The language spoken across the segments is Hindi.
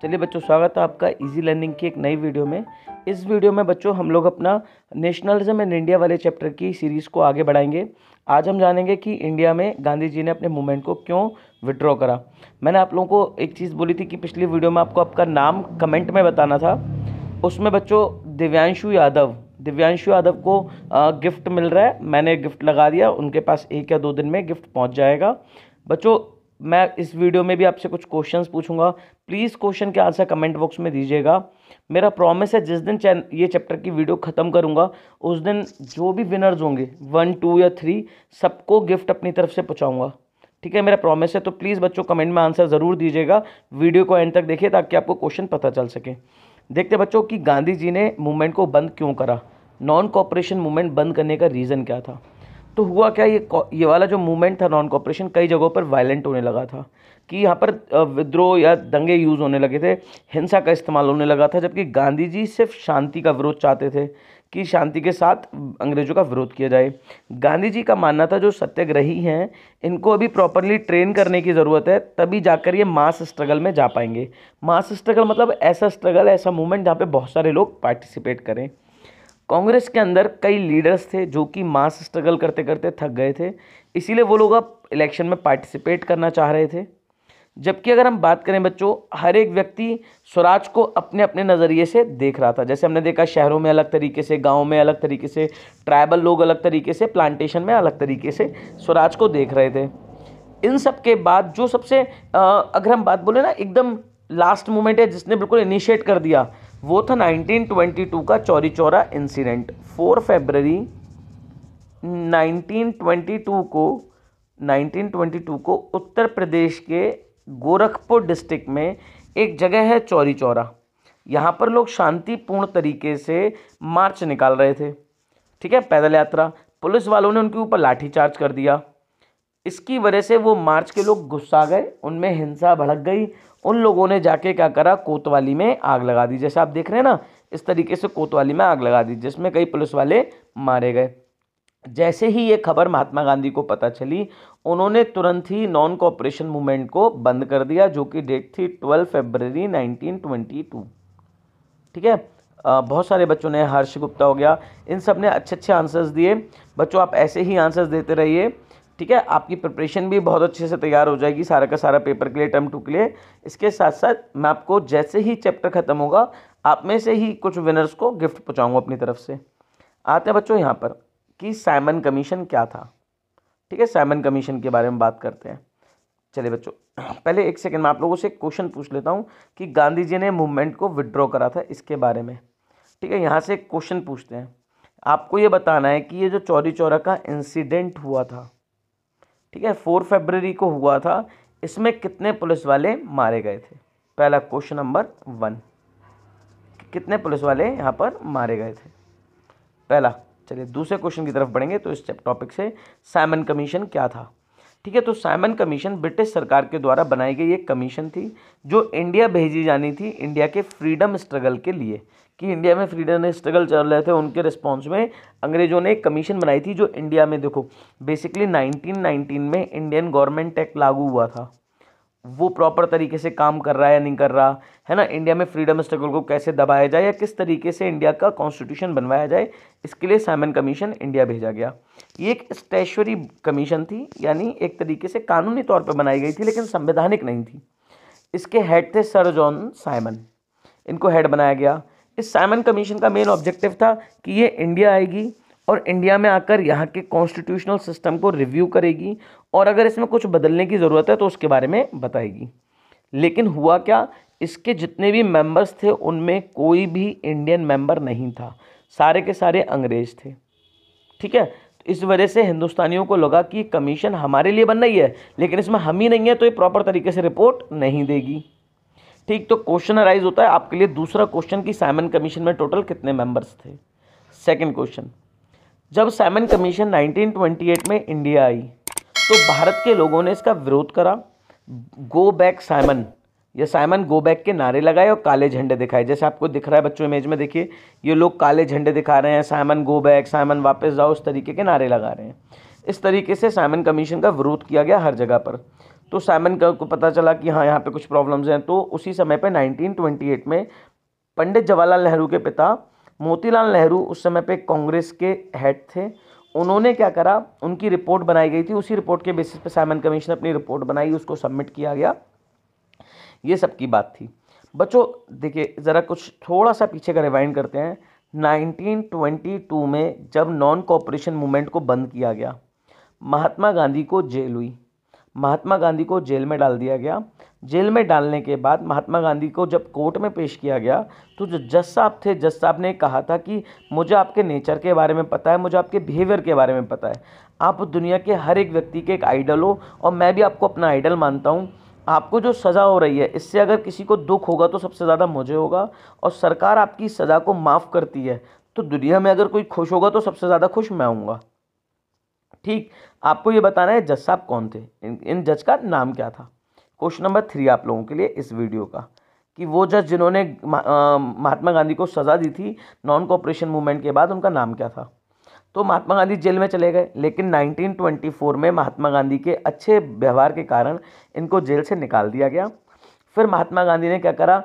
चलिए बच्चों, स्वागत है आपका इजी लर्निंग की एक नई वीडियो में। इस वीडियो में बच्चों हम लोग अपना नेशनलिज्म एंड इंडिया वाले चैप्टर की सीरीज़ को आगे बढ़ाएंगे। आज हम जानेंगे कि इंडिया में गांधी जी ने अपने मूवमेंट को क्यों विड्रॉ करा। मैंने आप लोगों को एक चीज़ बोली थी कि पिछली वीडियो में आपको आपका नाम कमेंट में बताना था। उसमें बच्चों दिव्यांशु यादव को गिफ्ट मिल रहा है। मैंने गिफ्ट लगा दिया, उनके पास 1 या 2 दिन में गिफ्ट पहुंच जाएगा। बच्चों, मैं इस वीडियो में भी आपसे कुछ क्वेश्चंस पूछूंगा। प्लीज़ क्वेश्चन के आंसर कमेंट बॉक्स में दीजिएगा। मेरा प्रॉमिस है, जिस दिन ये चैप्टर की वीडियो ख़त्म करूंगा उस दिन जो भी विनर्स होंगे 1, 2 या 3 सबको गिफ्ट अपनी तरफ से पहुंचाऊंगा। ठीक है, मेरा प्रॉमिस है। तो प्लीज़ बच्चों कमेंट में आंसर ज़रूर दीजिएगा। वीडियो को एंड तक देखिए ताकि आपको क्वेश्चन पता चल सके। देखते बच्चों कि गांधी जी ने मूवमेंट को बंद क्यों करा। नॉन कोऑपरेशन मूवमेंट बंद करने का रीज़न क्या था। तो हुआ क्या, ये वाला जो मूवमेंट था नॉन कोऑपरेशन, कई जगहों पर वायलेंट होने लगा था कि यहाँ पर विद्रोह या दंगे यूज़ होने लगे थे, हिंसा का इस्तेमाल होने लगा था। जबकि गांधी जी सिर्फ शांति का विरोध चाहते थे कि शांति के साथ अंग्रेज़ों का विरोध किया जाए। गांधी जी का मानना था जो सत्याग्रही हैं इनको अभी प्रॉपरली ट्रेन करने की ज़रूरत है, तभी जाकर ये मास स्ट्रगल में जा पाएंगे। मास स्ट्रगल मतलब ऐसा स्ट्रगल, ऐसा मूवमेंट जहाँ पे बहुत सारे लोग पार्टिसिपेट करें। कांग्रेस के अंदर कई लीडर्स थे जो कि मास स्ट्रगल करते करते थक गए थे, इसीलिए वो लोग अब इलेक्शन में पार्टिसिपेट करना चाह रहे थे। जबकि अगर हम बात करें बच्चों, हर एक व्यक्ति स्वराज को अपने अपने नज़रिए से देख रहा था। जैसे हमने देखा शहरों में अलग तरीके से, गाँव में अलग तरीके से, ट्राइबल लोग अलग तरीके से, प्लांटेशन में अलग तरीके से स्वराज को देख रहे थे। इन सब के बाद जो सबसे अगर हम बात बोले ना, एकदम लास्ट मोमेंट है जिसने बिल्कुल इनिशिएट कर दिया, वो था 1922 का चौरी चौरा इंसिडेंट। 4 फरवरी 1922 को उत्तर प्रदेश के गोरखपुर डिस्ट्रिक्ट में एक जगह है चौरी चौरा। यहाँ पर लोग शांतिपूर्ण तरीके से मार्च निकाल रहे थे। ठीक है, पैदल यात्रा। पुलिस वालों ने उनके ऊपर लाठीचार्ज कर दिया। इसकी वजह से वो मार्च के लोग गुस्सा गए, उनमें हिंसा भड़क गई। उन लोगों ने जाके क्या करा, कोतवाली में आग लगा दी। जैसे आप देख रहे हैं ना, इस तरीके से कोतवाली में आग लगा दी, जिसमें कई पुलिस वाले मारे गए। जैसे ही ये खबर महात्मा गांधी को पता चली, उन्होंने तुरंत ही नॉन कोऑपरेशन मूवमेंट को बंद कर दिया, जो कि डेट थी 12 फरवरी 1922। ठीक है, बहुत सारे बच्चों ने, हर्ष गुप्ता हो गया, इन सब ने अच्छे अच्छे आंसर्स दिए। बच्चों आप ऐसे ही आंसर्स देते रहिए। ठीक है, आपकी प्रिपरेशन भी बहुत अच्छे से तैयार हो जाएगी सारा का सारा पेपर के लिए, टर्म 2 के लिए। इसके साथ साथ मैं आपको जैसे ही चैप्टर ख़त्म होगा, आप में से ही कुछ विनर्स को गिफ्ट पहुंचाऊंगा अपनी तरफ से। आते हैं बच्चों यहाँ पर कि साइमन कमीशन क्या था। ठीक है, साइमन कमीशन के बारे में बात करते हैं। चलिए बच्चों, पहले 1 सेकेंड में आप लोगों से एक क्वेश्चन पूछ लेता हूँ कि गांधी जी ने मूवमेंट को विड्रॉ करा था, इसके बारे में। ठीक है, यहाँ से एक क्वेश्चन पूछते हैं। आपको ये बताना है कि ये जो चौरी चौरा का इंसिडेंट हुआ था, ठीक है, 4 फरवरी को हुआ था, इसमें कितने पुलिस वाले मारे गए थे। पहला क्वेश्चन नंबर 1, कितने पुलिस वाले यहाँ पर मारे गए थे, पहला। चलिए दूसरे क्वेश्चन की तरफ बढ़ेंगे। तो इस टॉपिक से साइमन कमीशन क्या था। ठीक है, तो साइमन कमीशन ब्रिटिश सरकार के द्वारा बनाई गई एक कमीशन थी जो इंडिया भेजी जानी थी इंडिया के फ्रीडम स्ट्रगल के लिए, कि इंडिया में फ्रीडम स्ट्रगल चल रहे थे। उनके रिस्पॉन्स में अंग्रेजों ने एक कमीशन बनाई थी जो इंडिया में, देखो बेसिकली 1919 में इंडियन गवर्नमेंट एक्ट लागू हुआ था, वो प्रॉपर तरीके से काम कर रहा है या नहीं कर रहा है ना, इंडिया में फ्रीडम स्ट्रगल को कैसे दबाया जाए या किस तरीके से इंडिया का कॉन्स्टिट्यूशन बनवाया जाए, इसके लिए साइमन कमीशन इंडिया भेजा गया। ये एक स्टैट्यूटरी कमीशन थी, यानी एक तरीके से कानूनी तौर पर बनाई गई थी, लेकिन संवैधानिक नहीं थी। इसके हेड थे सर जॉन साइमन, इनको हेड बनाया गया। इस साइमन कमीशन का मेन ऑब्जेक्टिव था कि ये इंडिया आएगी और इंडिया में आकर यहाँ के कॉन्स्टिट्यूशनल सिस्टम को रिव्यू करेगी, और अगर इसमें कुछ बदलने की ज़रूरत है तो उसके बारे में बताएगी। लेकिन हुआ क्या, इसके जितने भी मेंबर्स थे उनमें कोई भी इंडियन मेंबर नहीं था, सारे के सारे अंग्रेज थे। ठीक है, तो इस वजह से हिंदुस्तानियों को लगा कि कमीशन हमारे लिए बन रही है, लेकिन इसमें हम ही नहीं है तो ये प्रॉपर तरीके से रिपोर्ट नहीं देगी। ठीक, तो क्वेश्चन अराइज होता है आपके लिए दूसरा क्वेश्चन कि साइमन कमीशन में टोटल कितने मेंबर्स थे। सेकंड क्वेश्चन, जब साइमन कमीशन 1928 में इंडिया आई तो भारत के लोगों ने इसका विरोध करा। गो बैक साइमन या साइमन गो बैक के नारे लगाए और काले झंडे दिखाए। जैसे आपको दिख रहा है बच्चों इमेज में, देखिए ये लोग काले झंडे दिखा रहे हैं, साइमन गो बैक, साइमन वापस जाओ, इस तरीके के नारे लगा रहे हैं। इस तरीके से साइमन कमीशन का विरोध किया गया हर जगह पर। तो साइमन को पता चला कि हाँ यहाँ पे कुछ प्रॉब्लम्स हैं। तो उसी समय पे 1928 में पंडित जवाहरलाल नेहरू के पिता मोतीलाल नेहरू उस समय पे कांग्रेस के हेड थे। उन्होंने क्या करा, उनकी रिपोर्ट बनाई गई थी, उसी रिपोर्ट के बेसिस पे साइमन कमीशन ने अपनी रिपोर्ट बनाई, उसको सबमिट किया गया। ये सब की बात थी बच्चों। देखिए ज़रा कुछ थोड़ा सा पीछे का रिवाइंड करते हैं। 1922 में जब नॉन कोऑपरेशन मूवमेंट को बंद किया गया, महात्मा गांधी को जेल हुई, महात्मा गांधी को जेल में डाल दिया गया। जेल में डालने के बाद महात्मा गांधी को जब कोर्ट में पेश किया गया तो जो जज साहब थे, जज साहब ने कहा था कि मुझे आपके नेचर के बारे में पता है, मुझे आपके बिहेवियर के बारे में पता है, आप दुनिया के हर एक व्यक्ति के एक आइडल हो और मैं भी आपको अपना आइडल मानता हूँ। आपको जो सज़ा हो रही है इससे अगर किसी को दुख होगा तो सबसे ज़्यादा मुझे होगा, और सरकार आपकी सज़ा को माफ़ करती है तो दुनिया में अगर कोई खुश होगा तो सबसे ज़्यादा खुश मैं हूँगा। ठीक, आपको ये बताना है जज साहब कौन थे, इन जज का नाम क्या था। क्वेश्चन नंबर 3 आप लोगों के लिए इस वीडियो का, कि वो जज जिन्होंने महात्मा गांधी को सज़ा दी थी नॉन कोऑपरेशन मूवमेंट के बाद, उनका नाम क्या था। तो महात्मा गांधी जेल में चले गए, लेकिन 1924 में महात्मा गांधी के अच्छे व्यवहार के कारण इनको जेल से निकाल दिया गया। फिर महात्मा गांधी ने क्या करा,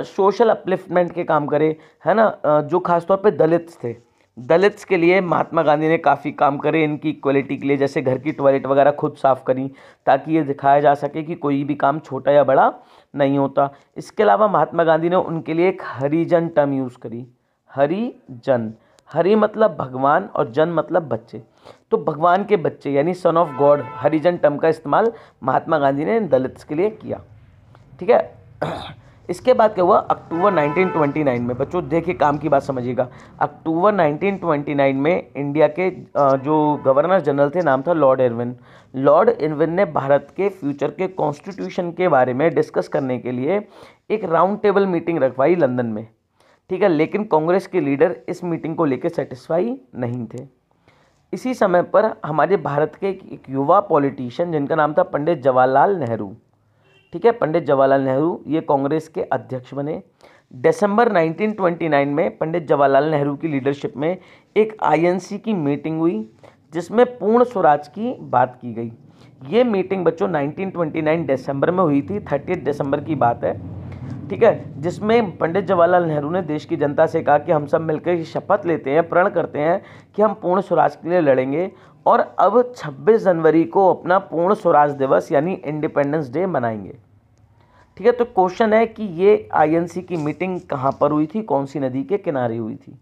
सोशल अपलिफ्टमेंट के काम करे, है ना, जो खासतौर पे दलित्स थे, दलित्स के लिए महात्मा गांधी ने काफ़ी काम करे, इनकी इक्वलिटी के लिए, जैसे घर की टॉयलेट वगैरह खुद साफ़ करी ताकि ये दिखाया जा सके कि कोई भी काम छोटा या बड़ा नहीं होता। इसके अलावा महात्मा गांधी ने उनके लिए एक हरिजन टर्म यूज़ करी, हरिजन, हरि मतलब भगवान और जन मतलब बच्चे, तो भगवान के बच्चे यानी son of God, Harijan term का इस्तेमाल महात्मा गांधी ने दलित्स के लिए किया। ठीक है। इसके बाद क्या हुआ, अक्टूबर 1929 में, बच्चों देखिए काम की बात समझिएगा, अक्टूबर 1929 में इंडिया के जो गवर्नर जनरल थे, नाम था लॉर्ड इरविन। लॉर्ड इरविन ने भारत के फ्यूचर के कॉन्स्टिट्यूशन के बारे में डिस्कस करने के लिए एक राउंड टेबल मीटिंग रखवाई लंदन में। ठीक है, लेकिन कांग्रेस के लीडर इस मीटिंग को लेकर सेटिस्फाई नहीं थे। इसी समय पर हमारे भारत के एक युवा पॉलिटिशियन जिनका नाम था पंडित जवाहरलाल नेहरू, ठीक है, पंडित जवाहरलाल नेहरू, ये कांग्रेस के अध्यक्ष बने। दिसंबर 1929 में पंडित जवाहरलाल नेहरू की लीडरशिप में एक आईएनसी की मीटिंग हुई जिसमें पूर्ण स्वराज की बात की गई। ये मीटिंग बच्चों 1929 दिसंबर में हुई थी, 30 दिसंबर की बात है। ठीक है, जिसमें पंडित जवाहरलाल नेहरू ने देश की जनता से कहा कि हम सब मिलकर शपथ लेते हैं, प्रण करते हैं कि हम पूर्ण स्वराज के लिए लड़ेंगे, और अब 26 जनवरी को अपना पूर्ण स्वराज दिवस यानी इंडिपेंडेंस डे मनाएंगे। ठीक है, तो क्वेश्चन है कि ये आईएनसी की मीटिंग कहाँ पर हुई थी, कौन सी नदी के किनारे हुई थी,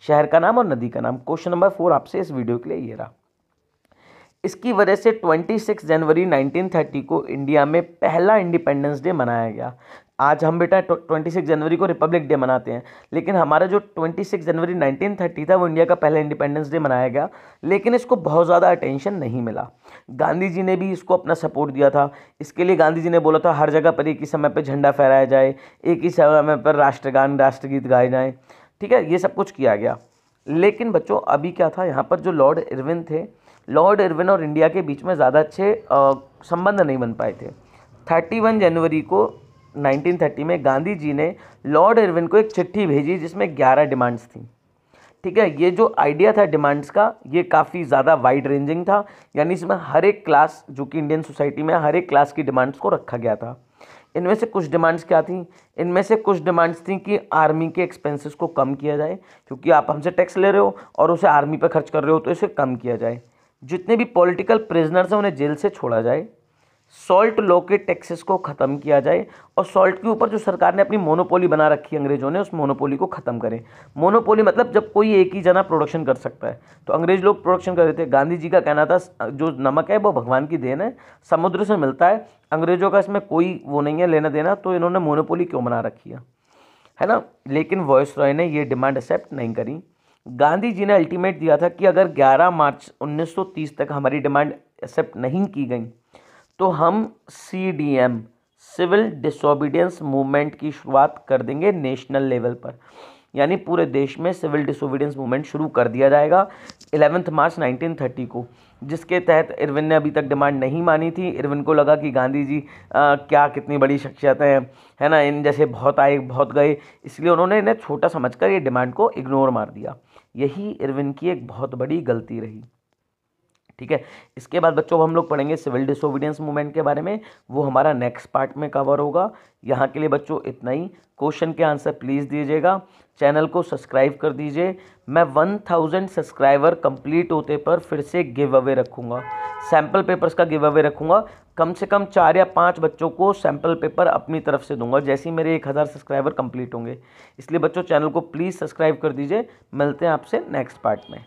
शहर का नाम और नदी का नाम। क्वेश्चन नंबर 4 आपसे इस वीडियो के लिए ये रहा। इसकी वजह से 26 जनवरी 1930 को इंडिया में पहला इंडिपेंडेंस डे मनाया गया। आज हम बेटा 26 जनवरी को रिपब्लिक डे मनाते हैं, लेकिन हमारा जो 26 जनवरी 1930 था वो इंडिया का पहला इंडिपेंडेंस डे मनाया गया, लेकिन इसको बहुत ज़्यादा अटेंशन नहीं मिला। गांधी जी ने भी इसको अपना सपोर्ट दिया था। इसके लिए गांधी जी ने बोला था हर जगह पर एक ही समय पर झंडा फहराया जाए, एक ही समय पर राष्ट्रगान राष्ट्रगीत गाए जाएँ। ठीक है, ये सब कुछ किया गया। लेकिन बच्चों अभी क्या था, यहाँ पर जो लॉर्ड इरविन थे, लॉर्ड इरविन और इंडिया के बीच में ज़्यादा अच्छे संबंध नहीं बन पाए थे। 31 जनवरी को 1930 में गांधी जी ने लॉर्ड इरविन को एक चिट्ठी भेजी जिसमें 11 डिमांड्स थी। ठीक है, ये जो आइडिया था डिमांड्स का, ये काफ़ी ज़्यादा वाइड रेंजिंग था, यानी इसमें हर एक क्लास, जो कि इंडियन सोसाइटी में हर एक क्लास की डिमांड्स को रखा गया था। इनमें से कुछ डिमांड्स क्या थी, इनमें से कुछ डिमांड्स थी कि आर्मी के एक्सपेंसेस को कम किया जाए, क्योंकि आप हमसे टैक्स ले रहे हो और उसे आर्मी पर खर्च कर रहे हो, तो इसे कम किया जाए। जितने भी पॉलिटिकल प्रिजनर्स हैं उन्हें जेल से छोड़ा जाए, सॉल्ट लॉ के टैक्सेस को ख़त्म किया जाए, और सॉल्ट के ऊपर जो सरकार ने अपनी मोनोपोली बना रखी है अंग्रेज़ों ने, उस मोनोपोली को ख़त्म करें। मोनोपोली मतलब जब कोई एक ही जना प्रोडक्शन कर सकता है, तो अंग्रेज़ लोग प्रोडक्शन कर रहे थे। गांधी जी का कहना था जो नमक है वो भगवान की देन है, समुद्र से मिलता है, अंग्रेज़ों का इसमें कोई वो नहीं है लेना देना, तो इन्होंने मोनोपोली क्यों बना रखी है ना। लेकिन वॉइसरॉय ने ये डिमांड एक्सेप्ट नहीं करी। गांधी जी ने अल्टीमेट दिया था कि अगर 11 मार्च 1930 तक हमारी डिमांड एक्सेप्ट नहीं की गई तो हम CDM, सिविल डिसोबीडियंस मूवमेंट की शुरुआत कर देंगे नेशनल लेवल पर, यानी पूरे देश में सिविल डिसोबीडियंस मूवमेंट शुरू कर दिया जाएगा 11 मार्च 1930 को, जिसके तहत इरविन ने अभी तक डिमांड नहीं मानी थी। इरविन को लगा कि गांधी जी क्या कितनी बड़ी शख्सियत है ना, इन जैसे बहुत आए बहुत गए, इसलिए उन्होंने इन्हें छोटा समझकर ये डिमांड को इग्नोर मार दिया। यही इरविन की एक बहुत बड़ी गलती रही। ठीक है। इसके बाद बच्चों हम लोग पढ़ेंगे सिविल डिसोबीडियंस मूवमेंट के बारे में, वो हमारा नेक्स्ट पार्ट में कवर होगा। यहाँ के लिए बच्चों इतना ही। क्वेश्चन के आंसर प्लीज़ दीजिएगा, चैनल को सब्सक्राइब कर दीजिए। मैं 1000 सब्सक्राइबर कंप्लीट होते पर फिर से गिव अवे रखूँगा, सैम्पल पेपर्स का गिव अवे रखूँगा। कम से कम 4 या 5 बच्चों को सैम्पल पेपर अपनी तरफ से दूंगा जैसे ही मेरे 1000 सब्सक्राइबर कंप्लीट होंगे। इसलिए बच्चों चैनल को प्लीज़ सब्सक्राइब कर दीजिए। मिलते हैं आपसे नेक्स्ट पार्ट में।